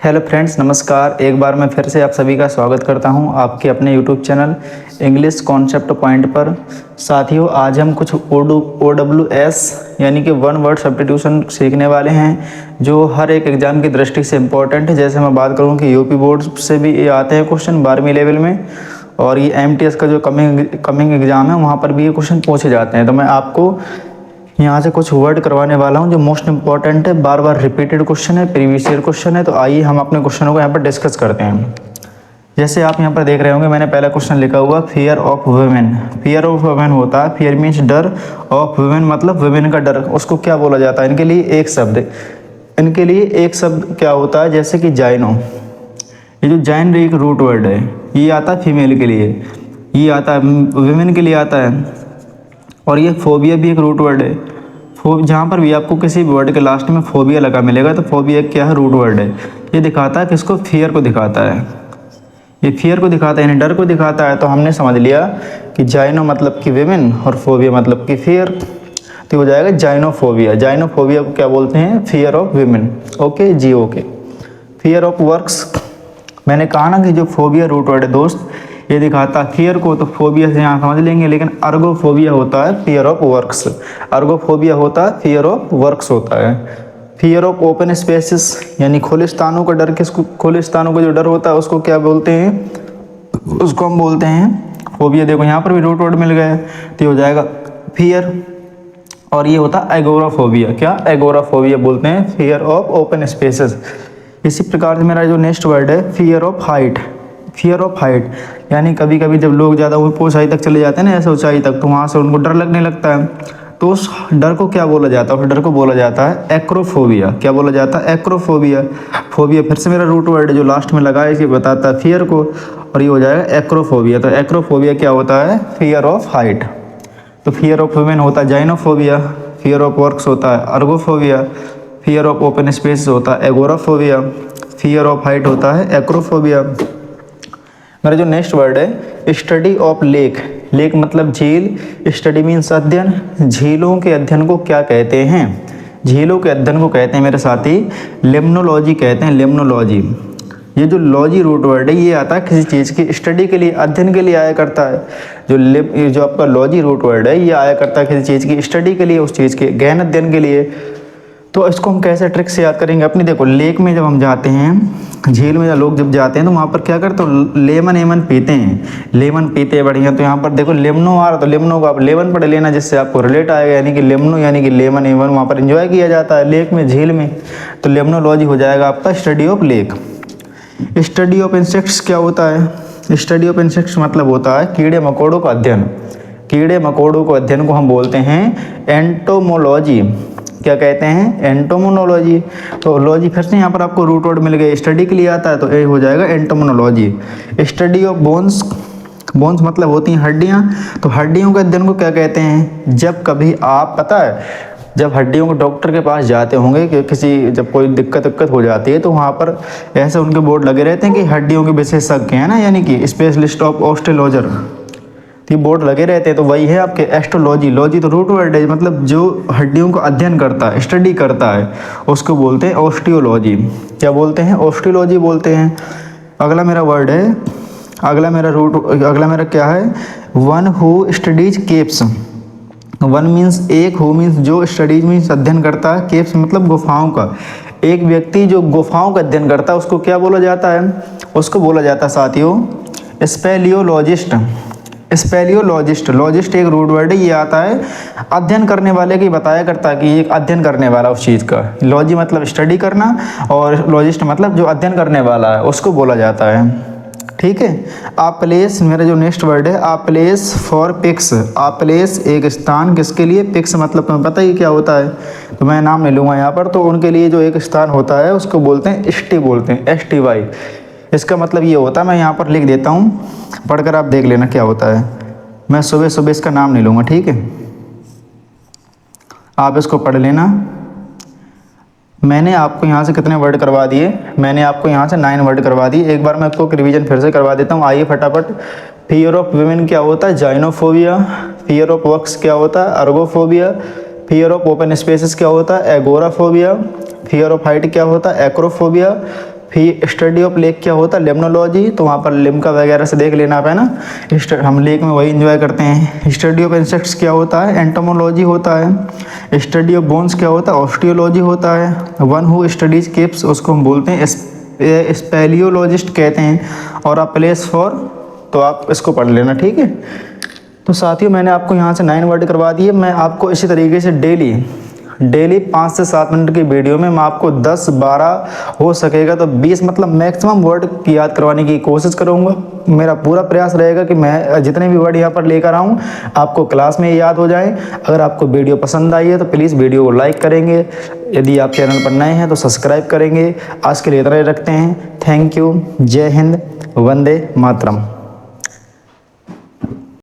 Hello friends, नमस्कार। एक बार मैं फिर से आप सभी का स्वागत करता हूं आपके अपने YouTube channel English concept point पर। साथियों, आज हम कुछ OWS यानी कि वन वर्ड सब्स्टिट्यूशन सीखने वाले हैं, जो हर एक एग्ज़ाम की दृष्टि से इम्पोर्टेंट है। जैसे मैं बात करूं कि यूपी बोर्ड से भी ये आते हैं क्वेश्चन 12वीं लेवल में, और ये MTS का जो कमिंग एग्ज़ाम है वहाँ पर भी ये क्वेश्चन पूछे जाते हैं। तो मैं आपको यहाँ से कुछ वर्ड करवाने वाला हूँ जो मोस्ट इंपॉर्टेंट है, बार बार रिपीटेड क्वेश्चन है, प्रीवियस ईयर क्वेश्चन है। तो आइए हम अपने क्वेश्चनों को यहाँ पर डिस्कस करते हैं। जैसे आप यहाँ पर देख रहे होंगे, मैंने पहला क्वेश्चन लिखा हुआ fear of women. Fear of women होता है, फियर मीन्स डर, ऑफ वुमेन मतलब वुमेन का डर। उसको क्या बोला जाता है? इनके लिए एक शब्द क्या होता है? जैसे कि जाइनो। ये जो जाइन एक रूट वर्ड है, ये आता है फीमेल के लिए, ये आता है वुमेन के लिए आता है। और ये फोबिया भी एक रूट वर्ड है। जहाँ पर भी आपको किसी भी वर्ड के लास्ट में फोबिया लगा मिलेगा तो फोबिया क्या है? रूट वर्ड है। ये दिखाता है किसको? फियर को दिखाता है। ये फियर को दिखाता है, यानी डर को दिखाता है। तो हमने समझ लिया कि जाइनो मतलब कि विमेन और फोबिया मतलब कि फियर, तो हो जाएगा जाइनोफोबिया। जाइनोफोबिया को क्या बोलते हैं? Fear of women. ओके जी, ओके। फियर ऑफ वर्क्स, मैंने कहा ना कि जो फोबिया रूट वर्ड है दोस्त, ये दिखाता है फियर को, तो फोबिया से यहाँ समझ लेंगे। लेकिन अर्गोफोबिया होता है फियर ऑफ वर्क्स। अर्गोफोबिया होता है फियर ऑफ वर्क्स होता है। फियर ऑफ ओपन स्पेसेस, यानी खुले स्थानों का डर। किसको? खुले स्थानों का जो डर होता है उसको क्या बोलते हैं? उसको हम बोलते हैं फोबिया। देखो यहाँ पर भी रूट वर्ड मिल गया है, तो ये हो जाएगा फियर। और ये होता है एगोराफोबिया। क्या? एगोराफोबिया बोलते हैं फियर ऑफ ओपन स्पेसेस। इसी प्रकार से मेरा जो नेक्स्ट वर्ड है fear of height. Fear of height यानी कभी कभी जब लोग ज़्यादा ऊंचाई तक चले जाते हैं ना, ऐसे ऊंचाई तक, तो वहाँ से उनको डर लगने लगता है। तो उस डर को क्या बोला जाता है? उस डर को बोला जाता है एक्रोफोबिया। क्या बोला जाता है? एक्रोफोबिया। फोबिया फिर से मेरा रूट वर्ड है जो लास्ट में लगा है, इसे बताता है फियर को, और ये हो जाएगा एक्रोफोबिया। तो एक्रोफोबिया क्या होता है? Fear of height. तो फियर ऑफ वुमेन होता है जाइनोफोबिया, फियर ऑफ वर्क्स होता है अर्गोफोबिया, फियर ऑफ ओपन स्पेस होता है एगोराफोबिया, फियर ऑफ हाइट होता है एक्रोफोबिया। मेरा जो नेक्स्ट वर्ड है स्टडी ऑफ लेक। लेक मतलब झील, स्टडी मीन्स अध्ययन। झीलों के अध्ययन को क्या कहते हैं? झीलों के अध्ययन को कहते हैं मेरे साथी लिम्नोलॉजी कहते हैं, लिम्नोलॉजी। ये जो लॉजी रूट वर्ड है ये आता है किसी चीज़ की स्टडी के लिए, अध्ययन के लिए आया करता है। जो आपका लॉजी रूट वर्ड है ये आया करता है किसी चीज़ की स्टडी के लिए, उस चीज़ के गहन अध्ययन के लिए। तो इसको हम कैसे ट्रिक से याद करेंगे? अपनी देखो, लेक में जब हम जाते हैं, झील में लोग जब जाते हैं तो वहाँ पर क्या करते हैं? लेमन एमन पीते हैं, लेमन पीते हैं बढ़िया। तो यहाँ पर देखो लेमनो आ रहा, तो लेमनो को आप लेमन पढ़ लेना, जिससे आपको रिलेट आएगा। यानी कि लेमनो यानी कि लेमन एमन वहाँ पर एंजॉय किया जाता है लेक में, झील में। तो लेमनोलॉजी हो जाएगा आपका study of lake. Study of insects क्या होता है? स्टडी ऑफ इंसेक्ट्स मतलब होता है कीड़े मकोड़ों का अध्ययन। कीड़े मकोड़ों को अध्ययन को हम बोलते हैं एंटोमोलॉजी। क्या कहते हैं? एंटोमोनोलॉजी। तो लॉजी फिर से यहाँ पर आपको रूट वर्ड मिल गया, स्टडी के लिए आता है, तो ये हो जाएगा एंटोमोनोलॉजी। स्टडी ऑफ बोन्स, बोन्स मतलब होती हैं हड्डियाँ। तो हड्डियों के अध्ययन को क्या कहते हैं? जब कभी आप, पता है, जब हड्डियों के डॉक्टर के पास जाते होंगे कि किसी जब कोई दिक्कत हो जाती है, तो वहाँ पर ऐसे उनके बोर्ड लगे रहते हैं कि हड्डियों के विशेषज्ञ हैं ना, यानी कि स्पेशलिस्ट ऑफ ऑस्टियोलॉजर, ये बोर्ड लगे रहते हैं। तो वही है आपके एस्ट्रोलॉजी। लॉजी तो रूट वर्ड है, मतलब जो हड्डियों का अध्ययन करता है, स्टडी करता है, उसको बोलते हैं ऑस्टियोलॉजी। क्या बोलते हैं? ऑस्टियोलॉजी बोलते हैं। अगला मेरा वर्ड है, अगला मेरा क्या है? One who studies caves. One means एक, हु मीन्स जो, स्टडीज मीन्स अध्ययन करता है, केव्स मतलब गुफाओं का। एक व्यक्ति जो गुफाओं का अध्ययन करता है उसको क्या बोला जाता है? उसको बोला जाता है साथियों स्पेलियोलॉजिस्ट। स्पेलियोलॉजिस्ट, लॉजिस्ट एक रूट वर्ड है, ये आता है अध्ययन करने वाले की, बताया करता है कि ये अध्ययन करने वाला उस चीज़ का। लॉजी मतलब स्टडी करना, और लॉजिस्ट मतलब जो अध्ययन करने वाला है उसको बोला जाता है। ठीक है। आ प्लेस, मेरा जो नेक्स्ट वर्ड है a place for pics. A place एक स्थान, किसके लिए? पिक्स मतलब तुम्हें पता ही क्या होता है, तो मैं नाम नहीं लूँगा यहाँ पर। तो उनके लिए जो एक स्थान होता है उसको बोलते हैं ST, बोलते हैं STY। इसका मतलब ये होता है, मैं यहाँ पर लिख देता हूँ, पढ़कर आप देख लेना क्या होता है। मैं सुबह सुबह इसका नाम नहीं लूँगा, ठीक है, आप इसको पढ़ लेना। मैंने आपको यहाँ से कितने वर्ड करवा दिए? मैंने आपको यहाँ से 9 वर्ड करवा दिए। एक बार मैं आपको रिवीजन फिर से करवा देता हूँ, आइए फटाफट। फियर ऑफ वुमेन क्या होता है? जाइनोफोबिया। फियर ऑफ वर्क्स क्या होता है? अर्गोफोबिया। फियर ऑफ ओपन स्पेसेस क्या होता है, एगोराफोबिया। फियर ऑफ हाइट क्या होता है, एक्रोफोबिया। फिर स्टडी ऑफ लेक क्या होता है, लेमनोलॉजी। तो वहाँ पर लिम्का वगैरह से देख लेना आप, है ना, हम लेक में वही इंजॉय करते हैं। स्टडी ऑफ इंसेक्ट्स क्या होता है, एंटोमोलॉजी होता है। स्टडी ऑफ बोन्स क्या होता है, ऑस्टियोलॉजी होता है। वन हु स्टडीज केप्स उसको हम बोलते हैं स्पेलियोलॉजिस्ट कहते हैं। और आप प्लेस फॉर, तो आप इसको पढ़ लेना, ठीक है। तो साथियों मैंने आपको यहाँ से 9 वर्ड करवा दिए। मैं आपको इसी तरीके से डेली 5 से 7 मिनट की वीडियो में मैं आपको 10-12 हो सकेगा तो 20 मतलब मैक्सिमम वर्ड की याद करवाने की कोशिश करूँगा। मेरा पूरा प्रयास रहेगा कि मैं जितने भी वर्ड यहाँ पर लेकर आऊँ आपको क्लास में याद हो जाए। अगर आपको वीडियो पसंद आई है तो प्लीज़ वीडियो को लाइक करेंगे, यदि आप चैनल पर नए हैं तो सब्सक्राइब करेंगे। आज के लिए इतना ही रखते हैं। Thank you. जय हिंद, वंदे मातरम।